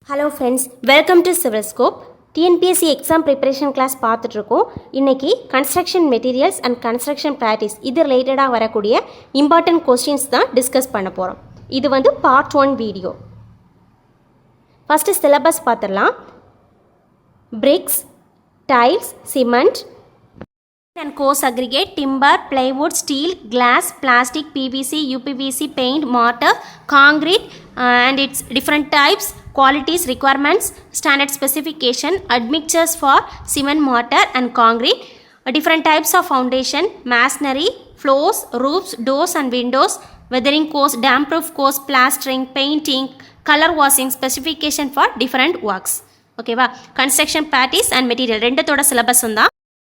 Hello friends, welcome to Civilscope. TNPSC exam preparation class பார்த்துட்ருக்கோம். இன்றைக்கி construction materials and construction practice இது ரிலேட்டடாக வரக்கூடிய இம்பார்ட்டன்ட் கொஸ்டின்ஸ் தான் டிஸ்கஸ் பண்ண போகிறோம். இது வந்து பார்ட் 1 வீடியோ. ஃபஸ்ட்டு சிலபஸ் பார்த்துடலாம். BRICS, tiles, cement and coarse aggregate, timber, plywood, steel, glass, plastic, PVC, UPVC, paint, mortar, concrete and its different types, qualities, requirements, standard specification, admixtures for cement, mortar and concrete, different types of foundation, masonry, floors, roofs, doors and windows, weathering course, damp proof course, plastering, painting, color washing, specification for different works. ஓகேவா? Construction practice and material ரெண்டுத்தோட சிலபஸும் தான்.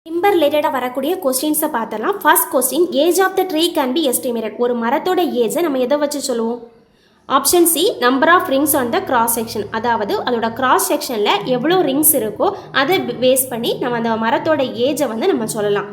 Timber ரிலேட்டடாக வரக்கூடிய கொஸ்டின்ஸை பார்த்தலாம். First question, age of the tree can be estimated. ஒரு மரத்தோட ஏஜை நம்ம எதை வச்சு சொல்லுவோம்? Option C, number of rings on the cross section. அதாவது அதோட கிராஸ் செக்ஷனில் எவ்வளோ ரிங்ஸ் இருக்கோ அதை பேஸ் பண்ணி நம்ம அந்த மரத்தோட ஏஜை வந்து நம்ம சொல்லலாம்.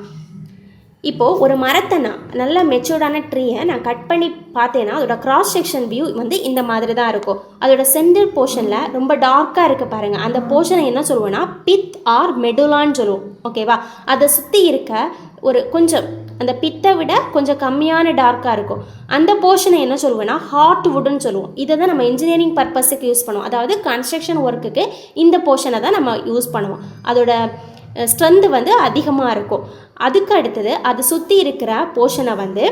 இப்போது ஒரு மரத்தை நல்ல மெச்சூர்டான ட்ரீயை நான் கட் பண்ணி பார்த்தேன்னா அதோட கிராஸ் செக்ஷன் வியூ வந்து இந்த மாதிரி தான் இருக்கும். அதோட சென்டர் போர்ஷனில் ரொம்ப டார்க்காக இருக்குது பாருங்கள். அந்த போர்ஷனை என்ன சொல்லுவோன்னா பித் ஆர் மெடுலான்னு சொல்லுவோம். ஓகேவா? அதை சுற்றி இருக்க ஒரு கொஞ்சம் அந்த பித்தை விட கொஞ்சம் கம்மியான டார்க்காக இருக்கும். அந்த போர்ஷனை என்ன சொல்லுவோன்னா ஹார்ட் வுட்னு சொல்லுவோம். இதை தான் நம்ம இன்ஜினியரிங் பர்பஸுக்கு யூஸ் பண்ணுவோம். அதாவது கன்ஸ்ட்ரக்ஷன் ஒர்க்குக்கு இந்த போர்ஷனை தான் நம்ம யூஸ் பண்ணுவோம். அதோட ஸ்ட்ரென்த்து வந்து அதிகமாக இருக்கும். அதுக்கு அடுத்தது அது சுற்றி இருக்கிற போர்ஷனை வந்து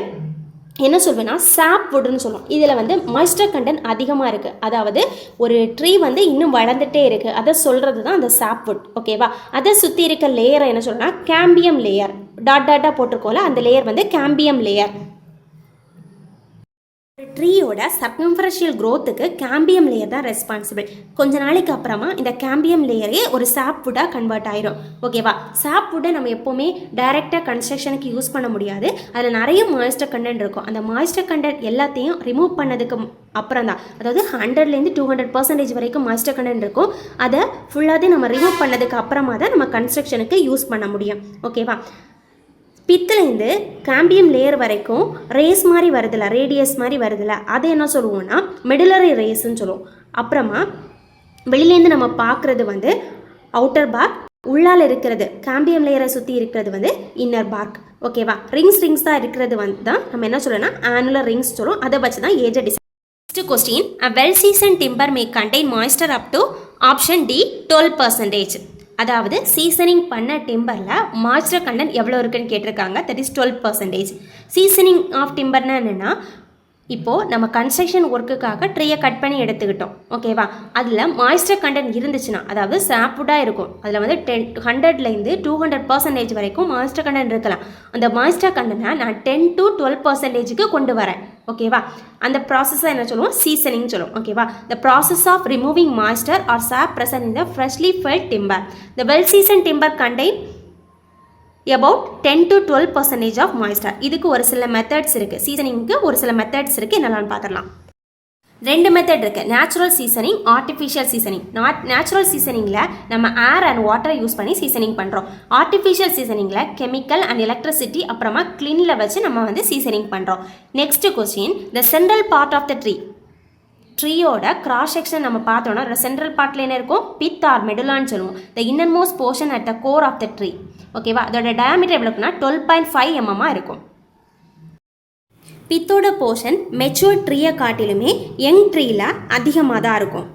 என்ன சொல்வேன்னா சாப் வுட்னு சொல்லுவோம். இதில் வந்து மாய்ஸ்டர் கண்டென்ட் அதிகமாக இருக்குது. அதாவது ஒரு ட்ரீ வந்து இன்னும் வளர்ந்துட்டே இருக்குது, அதை சொல்கிறது தான் அந்த சாப் வுட். ஓகேவா? அதை சுற்றி இருக்க லேயரை என்ன சொல்கிறோன்னா கேம்பியம் லேயர். டாட்டாக போட்டிருக்கோம்ல, அந்த லேயர் வந்து cambium layer. ட்ரீயோட circumferential க்ரோத்துக்கு cambium layer தான் ரெஸ்பான்சிபிள். கொஞ்ச நாளைக்கு அப்புறமா இந்த கேம்பியம் லேயரே ஒரு சாப் வுட்டாக கன்வெர்ட் ஆயிரும். ஓகேவா? சாப் வுட்டை நம்ம எப்போவுமே டைரெக்டாக கன்ஸ்ட்ரக்ஷனுக்கு யூஸ் பண்ண முடியாது. அதில் நிறைய மாய்ஸ்டர் கண்டென்ட் இருக்கும். அந்த மாய்ஸ்டர் கண்டென்ட் எல்லாத்தையும் ரிமூவ் பண்ணதுக்கு அப்புறம் தான், அதாவது 100லேருந்து 200% வரைக்கும் மாய்ஸ்டர் கண்டென்ட் இருக்கும். அதை ஃபுல்லாகவே நம்ம ரிமூவ் பண்ணதுக்கு அப்புறமா தான் நம்ம கன்ஸ்ட்ரக்ஷனுக்கு யூஸ் பண்ண முடியும். ஓகேவா? பித்துலேருந்து கேம்பியம் லேயர் வரைக்கும் ரேஸ் மாதிரி வருதில்ல, ரேடியஸ் மாதிரி வருதில்ல, அதை என்ன சொல்லுவோம்னா மெடுலரி ரேஸ்ன்னு சொல்லுவோம். அப்புறமா வெளியிலேருந்து நம்ம பார்க்குறது வந்து அவுட்டர் பார்க், உள்ளால் இருக்கிறது கேம்பியம் லேயரை சுற்றி இருக்கிறது வந்து இன்னர் பார்க். ஓகேவா? ரிங்ஸ் தான் இருக்கிறது வந்து தான் நம்ம என்ன சொல்லணும்னா ஆனுலர் ரிங்ஸ் சொல்லுவோம். அதை வச்சு தான் ஏஜை decide. Next question, a well seasoned timber may contain moisture up to option D 12%. அதாவது சீசனிங் பண்ண டிம்பரில் மாய்ஸ்டர் கண்டென்ட் எவ்வளோ இருக்குன்னு கேட்டிருக்காங்க. That is 12%. சீசனிங் ஆஃப் டிம்பர்னா என்னென்னா, இப்போது நம்ம கன்ஸ்ட்ரக்ஷன் ஒர்க்குக்காக ட்ரீயை கட் பண்ணி எடுத்துக்கிட்டோம். ஓகேவா? அதில் மாய்ஸ்டர் கண்டென்ட் இருந்துச்சுன்னா, அதாவது சாப்வுட்டாக இருக்கும், அதில் வந்து 100லேருந்து 200% வரைக்கும் மாய்ஸ்டர் கண்டென்ட் இருக்கலாம். அந்த மாய்ஸ்டர் கண்டென்ட்டை நான் 10 to 12%க்கு கொண்டு வரேன். ஓகேவா? அந்த ப்ராசஸை என்ன சொல்லுவோம்? சீசனிங் சொல்லுவோம். ஓகேவா? The process of removing moisture or sap present in the freshly felled timber. The well season timber contain about 10 to 12% of moisture. இதுக்கு ஒரு சில மெத்தட்ஸ் இருக்குது. சீசனிங்க்கு ஒரு சில மெத்தட்ஸ் இருக்குது. என்னெல்லாம் பார்த்துடலாம். 2 மெத்தட் இருக்குது. Natural seasoning, artificial seasoning. Natural சீசனிங்கில் நம்ம ஏர் அண்ட் வாட்டரை யூஸ் பண்ணி சீசனிங் பண்ணுறோம். ஆர்டிஃபிஷியல் சீசனிங்கில் கெமிக்கல் அண்ட் எலக்ட்ரிசிட்டி அப்புறமா கிளீனில் வச்சு நம்ம வந்து சீசனிங் பண்ணுறோம். Next question, the central part of the ட்ரீயோட கிராஸ் செக்ஷன் நம்ம பார்த்தோன்னா சென்ட்ரல் பார்ட்டில் என்ன இருக்கும்? பித் ஆர் மெடுலான்னு சொல்லுவோம். The inner most portion at the core of the tree. ஓகேவா? அதோட டயாமீட்டர் எவ்வளோ இருக்குன்னா 12.5 mm இருக்கும். பித்தோட போர்ஷன் மெச்சூர் ட்ரீயை காட்டிலுமே யங் ட்ரீயில் அதிகமாக தான் இருக்கும்.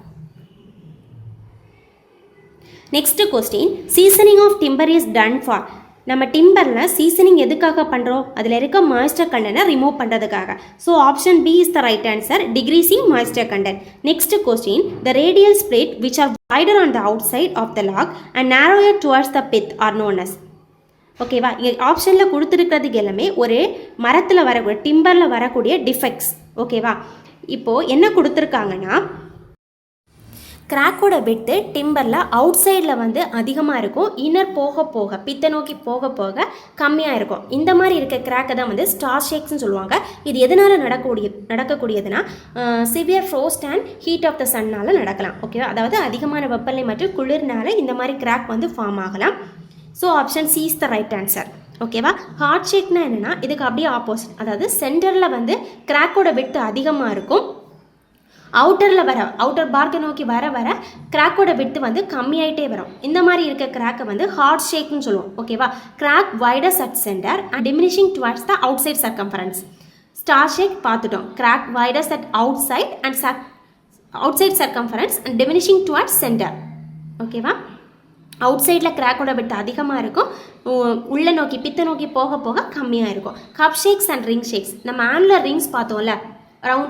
Next question, seasoning of timber is done for. நம்ம டிம்பரில் சீசனிங் எதுக்காக பண்ணுறோம்? அதில் இருக்க மாய்ஸ்டர் கண்டென்ட்டை ரிமூவ் பண்ணுறதுக்காக. So option B is the right answer, decreasing moisture content. Next question, the radial split which are wider on the outside of the log and narrower towards the pith are known as. ஓகேவா? இங்கே ஆப்ஷனில் கொடுத்துருக்கிறதுக்கு எல்லாமே ஒரு மரத்தில் வரக்கூடிய டிம்பரில் வரக்கூடிய defects. ஓகேவா? இப்போது என்ன கொடுத்துருக்காங்கன்னா, கிராக்கோட விட்டு டிம்பரில் அவுட் சைடில் வந்து அதிகமாக இருக்கும், இன்னர் போக போக பித்தை நோக்கி போக போக கம்மியாக இருக்கும். இந்த மாதிரி இருக்க கிராக்கை தான் வந்து ஸ்டார் ஷேக்ஸ்னு சொல்லுவாங்க. இது எதனால் நடக்கக்கூடியதுன்னா severe frost and heat of the சன்னால் நடக்கலாம். ஓகேவா? அதாவது அதிகமான வெப்பநிலை மற்றும் குளிர்னால இந்த மாதிரி கிராக் வந்து ஃபார்ம் ஆகலாம். So option C is the right answer. ஓகேவா? ஹார்ட் ஷேக்னா என்னென்னா இதுக்கு அப்படியே ஆப்போசிட். அதாவது சென்டரில் வந்து கிராக்கோட விட்டு அதிகமாக இருக்கும், அவுட்டரில் அவுட்டர் பார்க்கை நோக்கி வர கிராக்கோட விட்டு வந்து கம்மியாயிட்டே வரும். இந்த மாதிரி இருக்க கிராக்கை வந்து ஹார்ட் ஷேக்னு சொல்லுவோம். ஓகேவா? Crack widens at centre and diminishing towards the outside circumference. Star shake பார்த்துட்டோம். Crack widens at outside and outside circumference and diminishing towards center. ஓகேவா? அவுட் சைடில் கிராக்கோட விட்டு அதிகமாக இருக்கும், உள்ளே நோக்கி பித்த நோக்கி போக போக கம்மியாக இருக்கும். Cup shakes and ring shakes. நம்ம ஆனுலர் ரிங்ஸ் பார்த்தோம்ல,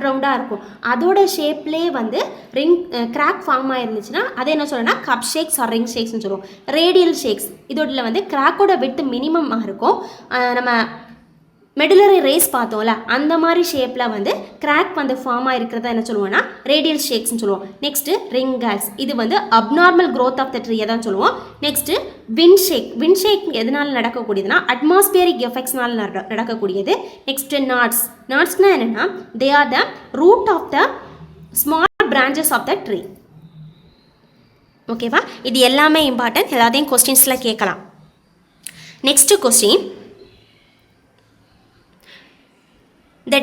ரவுண்டாக இருக்கும், அதோட ஷேப்லேயே வந்து கிராக் ஃபார்ம் ஆயிருந்துச்சுன்னா அதை என்ன சொல்லணும்னா கப் ஷேக்ஸ் ஆர் ரிங் ஷேக்ஸ்னு சொல்லுவோம். ரேடியல் ஷேக்ஸ் இதோட வந்து கிராக்கோட விட்டு மினிமமாக இருக்கும். நம்ம மெடுலரி ரேஸ் பார்த்தோம்ல, அந்த மாதிரி ஷேப்பில் வந்து கிராக் வந்து ஃபார்ம் ஆகிருக்கிறத என்ன சொல்லுவோம்னா ரேடியல் ஷேக்ஸ்னு சொல்லுவோம். நெக்ஸ்ட்டு ரிங் கேல்ஸ், இது வந்து அப்நார்மல் க்ரோத் ஆஃப் த ட்ரீயை தான் சொல்லுவோம். நெக்ஸ்ட்டு விண்ட் ஷேக் எதனால் நடக்கக்கூடியதுன்னா அட்மாஸ்பியரிக் எஃபெக்ட்ஸ்னால் நடக்கக்கூடியது. நெக்ஸ்ட்டு நாட்ஸ்னால் என்னென்னா they are the root of the small branches of the tree. ஓகேவா? இது எல்லாமே இம்பார்ட்டன்ட், எல்லாத்தையும் கொஸ்டின்ஸில் கேட்கலாம். Next question, The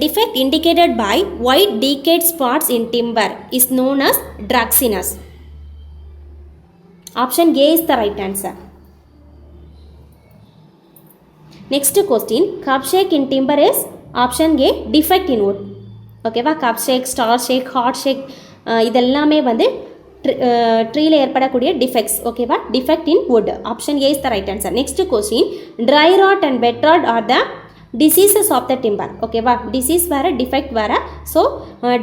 defect indicated by white decayed spots in timber is known as druxiness. Option A is the right answer. Next question, cup shake in timber is option A, defect in wood. Okay va? Cup shake, star shake, heart shake இதெல்லாமே வந்து ட்ரீல ஏற்படக்கூடிய defects. ஓகேவா? Defect in wood. Option A is the right answer. Next question, dry rot and wet rot are the diseases of the timber. ஓகேவா? Disease வேறு, defect வேறு. So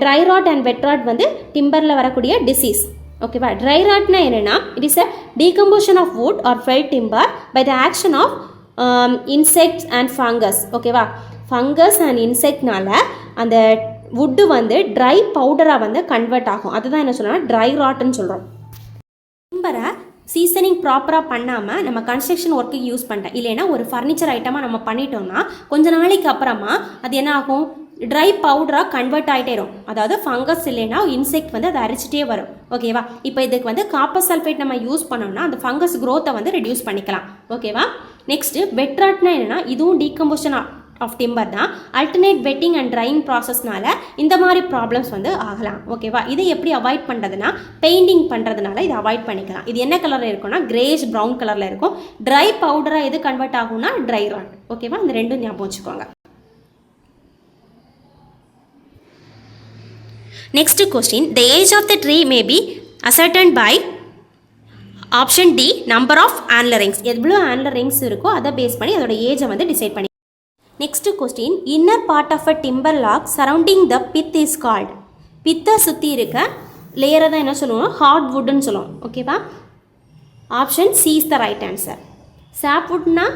dry rot and wet rot வந்து டிம்பரில் வரக்கூடிய disease. ஓகேவா? Dry ராட்னா என்னென்னா it is a decomposition of wood or fell timber by the action of insects and fungus. ஓகேவா? ஃபங்கஸ் அண்ட் இன்செக்ட்னால அந்த வுட்டு வந்து ட்ரை பவுடராக வந்து கன்வெர்ட் ஆகும். அதுதான் என்ன சொல்லணும்னா ட்ரை ராட்னு சொல்கிறோம். டிம்பரை சீசனிங் ப்ராப்பராக பண்ணாமல் நம்ம கன்ஸ்ட்ரக்ஷன் ஒர்க்குக்கு யூஸ் பண்ணிட்டேன், இல்லைன்னா ஒரு ஃபர்னிச்சர் ஐட்டமாக நம்ம பண்ணிட்டோம்னா கொஞ்ச நாளைக்கு அப்புறமா அது என்ன ஆகும், ட்ரை பவுடராக கன்வெர்ட் ஆகிட்டே வரும். அதாவது ஃபங்கஸ் இல்லைன்னா இன்செக்ட் வந்து அதை அரிச்சிட்டே வரும். ஓகேவா? இப்போ இதுக்கு வந்து காப்பர் சல்ஃபேட் நம்ம யூஸ் பண்ணோம்னா அந்த ஃபங்கஸ் க்ரோத்தை வந்து ரெடியூஸ் பண்ணிக்கலாம். ஓகேவா? நெக்ஸ்ட்டு வெட் ராட்னா என்னென்னா இதுவும் டீகம்போஷன் ஆஃப் டிம்பர் தான். அல்டர்னேட் வெட்டிங் அண்ட் ட்ரையிங் ப்ராசஸ்னால இந்த மாதிரி ப்ராப்ளம்ஸ் வந்து ஆகலாம். ஓகேவா? இதை எப்படி அவாய்ட் பண்ணுறதுனா பெயிண்டிங் பண்ணுறதுனால இதை அவாய்ட் பண்ணிக்கலாம். இது என்ன கலரில் இருக்கும்னா கிரேஷ் ப்ரௌன் கலரில் இருக்கும். ட்ரை பவுடராக எது கன்வெர்ட் ஆகும்னா ட்ரை ராட். ஓகேவா? இந்த ரெண்டும் ஞாபகம் வச்சுக்கோங்க. Next question, the age of the tree may be ascertained by option D number of annular rings. எவ்வளோ ஆன்லர் ரிங்ஸ் இருக்கோ அதை பேஸ் பண்ணி அதோட ஏஜை வந்து டிசைட் பண்ணி. Next question, inner part of a timber log surrounding the pith is called. பித்தை சுற்றி இருக்க லேயரை தான் என்ன சொல்லுவோம், ஹார்ட் வுட்னு சொல்லுவோம். ஓகேவா? Option C is the right answer. சாப் வுட்னா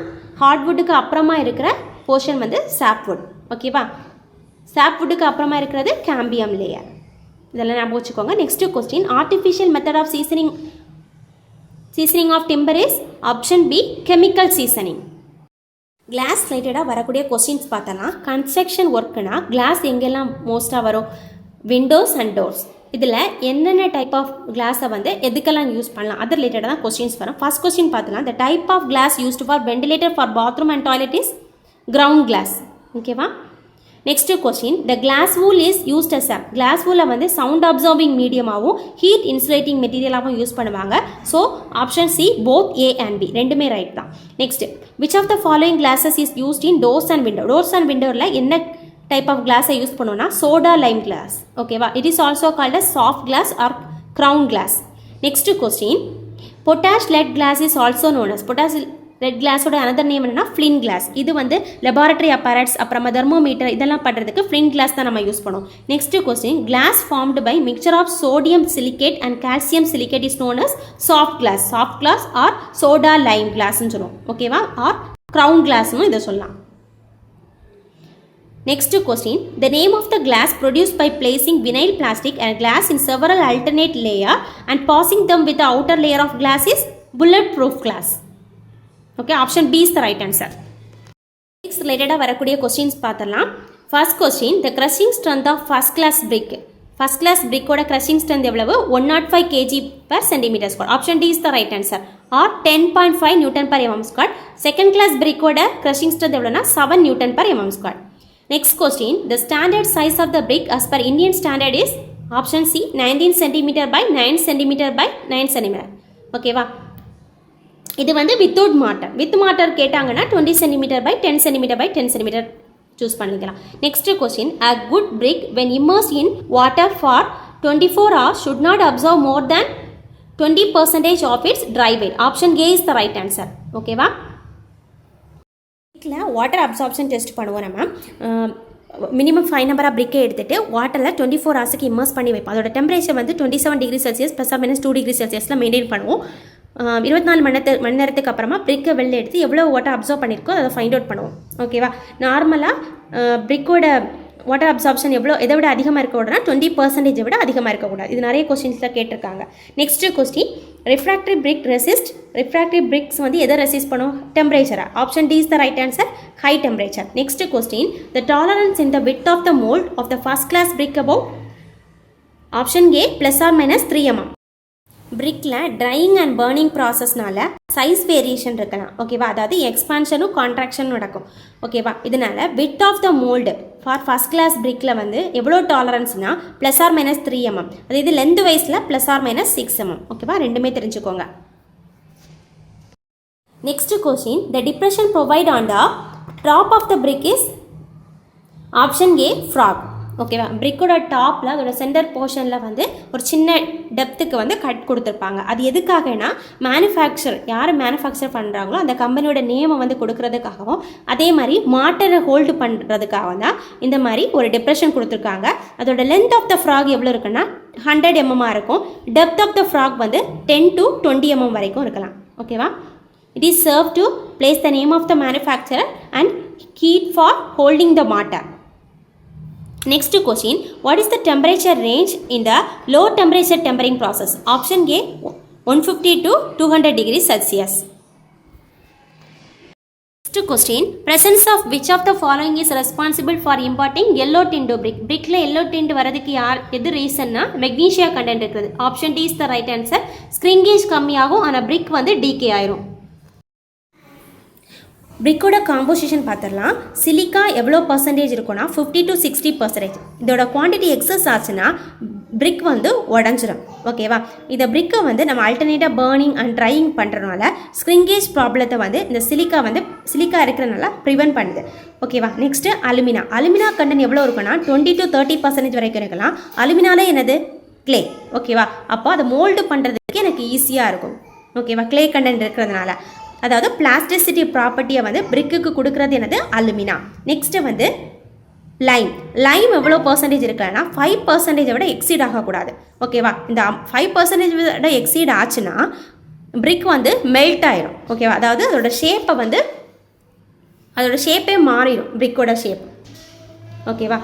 ஹார்ட் வுட்டுக்கு அப்புறமா இருக்கிற போர்ஷன் வந்து சாப் வுட். ஓகேவா? சாப் வுட்டுக்கு அப்புறமா இருக்கிறது கேம்பியம் லேயர். இதெல்லாம் ஞாபகம் வச்சுக்கோங்க. Next question, artificial method of seasoning of timber is option B chemical seasoning. Class ரிலேட்டடாக வரக்கூடிய கொஸ்டின்ஸ் பார்த்தலாம். கன்ஸ்ட்ரக்ஷன் ஒர்க்குனா கிளாஸ் எங்கெல்லாம் மோஸ்ட்டாக வரும், விண்டோஸ் அண்ட் டோர்ஸ். இதில் என்னென்ன டைப் ஆஃப் கிளாஸை வந்து எதுக்கெல்லாம் யூஸ் பண்ணலாம் அது ரிலேட்டடாக தான் கொஸ்டின்ஸ் வரும். ஃபர்ஸ்ட் கொஸ்டின் பார்த்தலாம், the type of glass used for ventilator for bathroom and toilet is ground glass. ஓகேவா? Next question, the glass wool is used as a. Glass வூலை வந்து சவுண்ட் அப்சர்விங் மீடியமாகவும் ஹீட் இன்சுலேட்டிங் மெட்டீரியலாகவும் use பண்ணுவாங்க. So option C both A and B ரெண்டுமே right தான். Next, which of the following glasses is used in doors and window. Doors and விண்டோவில் என்ன type of கிளாஸை யூஸ் பண்ணோம்னா சோடா லைம் கிளாஸ். ஓகேவா? It is also called a soft glass or crown glass. Next question, potash lead glass is also known as. Potash lead கிளாஸோட another name என்னன்னா flint glass. இது வந்து laboratory அப்பரேட்ஸ் அப்புறமா thermometer இதெல்லாம் பண்ணுறதுக்கு flint class தான் நம்ம யூஸ் பண்ணுவோம். Next question, glass formed by mixture of sodium silicate and calcium silicate is known as soft glass. Soft glass or soda lime கிளாஸ்ன்னு சொல்லுவோம். ஓகேவா? ஆர் க்ரௌன் கிளாஸ்னு இதை சொல்லலாம். Next question, the name of the glass produced by placing vinyl plastic and glass in several alternate layer and passing them with the outer layer of glass is bulletproof glass. Okay, option B is the right answer. Next related வரக்கூடிய questions பார்த்தலாம். First question, the crushing strength of first class brick. First class brick ஓட crushing strength எவ்வளவு? 105 kg per centimeter square. Option D is the right answer. Or 10.5 Newton per mm square. Second class brick ஓட crushing strength எவ்வளவுனா 7 Newton per mm square. Next question, the standard size of the brick as per Indian standard is option C 19 cm by 9 cm by 9 cm. ஓகேவா, இது வந்து without மாட்டர். With மாட்டர் கேட்டாங்கன்னா 20 cm by 10 cm by 10 cm choose பண்ணிக்கலாம். Next question, a good brick when immersed in water for 24 hours should not absorb more than 20% of its dry weight. Option A is the right answer. ஓகேவா, water absorption test பண்ணுவோம். நம்ம minimum 5 நம்பராக பிரிக்கை எடுத்துகிட்டு வாட்டரில் 24 ஹவர்ஸுக்கு immerse பண்ணி வைப்போம். அதோட temperature வந்து 27 degree celsius plus or minus 2 degree செல்சியஸில் மெயின்டைன் பண்ணுவோம். 24 மணி நேரத்துக்கு அப்புறமா பிரிக்கை வெளில எடுத்து எவ்வளோ வாட்டர் அப்சர்வ் பண்ணியிருக்கோ அதை ஃபைண்ட் அவுட் பண்ணுவோம். ஓகேவா, நார்மலாக பிரிக்கோட வாட்டர் அப்சார்ப்ஷன் எதை விட அதிகமாக இருக்கக்கூடாதுனா 20% விட அதிகமாக இருக்கக்கூடாது. இது நிறைய கொஸ்டின்ஸில் கேட்டிருக்காங்க. Next question, refractory brick resist. Refractory bricks வந்து எதை ரெசிஸ்ட் பண்ணும்? டெம்பரேச்சரை. Option D is the right answer, high temperature. Next question, the tolerance in the width of the mould of the first class brick about option A plus or minus 3 mm. பிரிக்கில் drying and burning ப்ராசஸ்னால size variation இருக்கலாம். ஓகேவா, அதாவது எக்ஸ்பான்ஷனும் கான்ட்ராக்ஷனும் நடக்கும். ஓகேவா, இதனால width of the mould for first class பிரிக்கில் வந்து எவ்வளோ டாலரன்ஸ்னா ப்ளஸ் ஆர் மைனஸ் 3 mm. அது இது லென்த் வைஸில் ப்ளஸ் ஆர் மைனஸ் 6 mm. ஓகேவா, ரெண்டுமே தெரிஞ்சுக்கோங்க. Next question, the depression provide on the top of the brick is option A frog. ஓகேவா, பிரிக்கோட டாப்பில் அதோட சென்டர் போர்ஷனில் வந்து ஒரு சின்ன டெப்த்துக்கு வந்து கட் கொடுத்துருப்பாங்க. அது எதுக்காகனா யார் மேனுஃபேக்சர் பண்ணுறாங்களோ அந்த கம்பெனியோட நேமை வந்து கொடுக்கறதுக்காகவும் அதே மாதிரி மாட்டரை ஹோல்டு பண்ணுறதுக்காக தான் இந்த மாதிரி ஒரு டிப்ரெஷன் கொடுத்துருக்காங்க. அதோட லென்த் ஆஃப் த ஃப்ராக் எவ்வளோ இருக்குன்னா 100 mm இருக்கும். டெப்த் ஆஃப் த ஃப்ராக் வந்து 10 to 20 mm வரைக்கும் இருக்கலாம். ஓகேவா, it is serve to place the name of the manufacturer and heat for holding the matter. Next question, what is the temperature range in the low temperature tempering process? Option A 150 to 200 degrees Celsius. Next question, presence of which of the following is responsible for imparting yellow tint to brick? Brickல yellow tint வரதுக்கு எது ரீசன்னா magnesia content இருக்குது. Option D is the right answer. Shrinkage கம்மியாகும் ஆனால் brick வந்து decay ஆயிரும். பிரிக்கோட காம்போசிஷன் பார்த்துடலாம். சிலிக்கா எவ்வளோ பர்சன்டேஜ் இருக்குன்னா 50 to 60%. இதோட குவான்டிட்டி எக்ஸஸ் ஆச்சுன்னா பிரிக் வந்து உடஞ்சிரும். ஓகேவா, இந்த பிரிக்கை வந்து நம்ம அல்டர்னேட்டாக பர்னிங் அண்ட் ட்ரையிங் பண்ணுறதுனால ஸ்க்ரிங்கேஜ் ப்ராப்ளத்தை வந்து இந்த சிலிக்கா இருக்கிறதுனால ப்ரிவென்ட் பண்ணுது. ஓகேவா, நெக்ஸ்ட்டு அலுமினா கண்டென்ட் எவ்வளோ இருக்குன்னா 20 to 30% வரைக்கும் இருக்கலாம். அலுமினாலே என்னது? கிளே. ஓகேவா, அப்போ அதை மோல்டு பண்ணுறதுக்கு எனக்கு ஈஸியாக இருக்கும். ஓகேவா, கிளே கண்டென்ட் இருக்கிறதுனால, அதாவது பிளாஸ்டிசிட்டி ப்ராப்பர்ட்டியை வந்து பிரிக்குக்கு கொடுக்குறது என்னது? அலுமினா. நெக்ஸ்ட்டு வந்து லைம் எவ்வளோ பர்சன்டேஜ் இருக்குன்னா 5% விட எக்ஸீட் ஆகக்கூடாது. ஓகேவா, இந்த 5% விட எக்ஸீட் ஆச்சுன்னா பிரிக் வந்து மெல்ட் ஆயிரும். ஓகேவா, அதாவது அதோட ஷேப்பே மாறிடும், பிரிக்கோட ஷேப். ஓகேவா,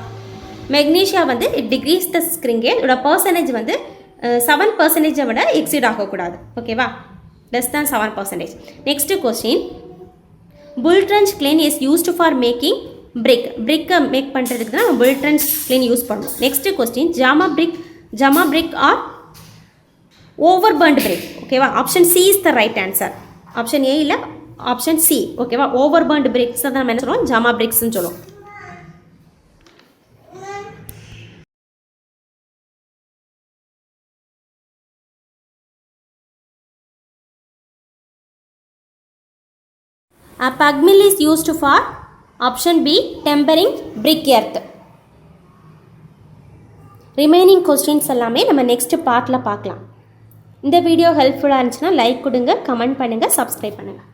மெக்னீஷியா வந்து இட் டிக்ரீஸ் த ஸ்க்ரிங்கேஜ். இதோட பர்சன்டேஜ் வந்து 7% விட எக்ஸீட் ஆகக்கூடாது. ஓகேவா, less than 7%. Next question, bull trench clean is used for making brick make பண்றதுக்கு தான் bull trench clean யூஸ் பண்ணுவோம். Next question, jama brick or overburned brick. ஓகேவா, option C is the right answer. Option A இல்லை, option C. ஓகேவா, overburned bricks தான் நம்ம என்ன சொல்லுவோம்? ஜாமா பிரிக்ஸ்ன்னு சொல்லுவோம். A pug mill is used for option B tempering brick earth. Remaining questions எல்லாமே நம்ம நெக்ஸ்ட் பார்ட்டில் பார்க்கலாம். இந்த வீடியோ ஹெல்ப்ஃபுல்லாக இருந்துச்சுன்னா லைக் கொடுங்க, கமெண்ட் பண்ணுங்கள், சப்ஸ்கிரைப் பண்ணுங்கள்.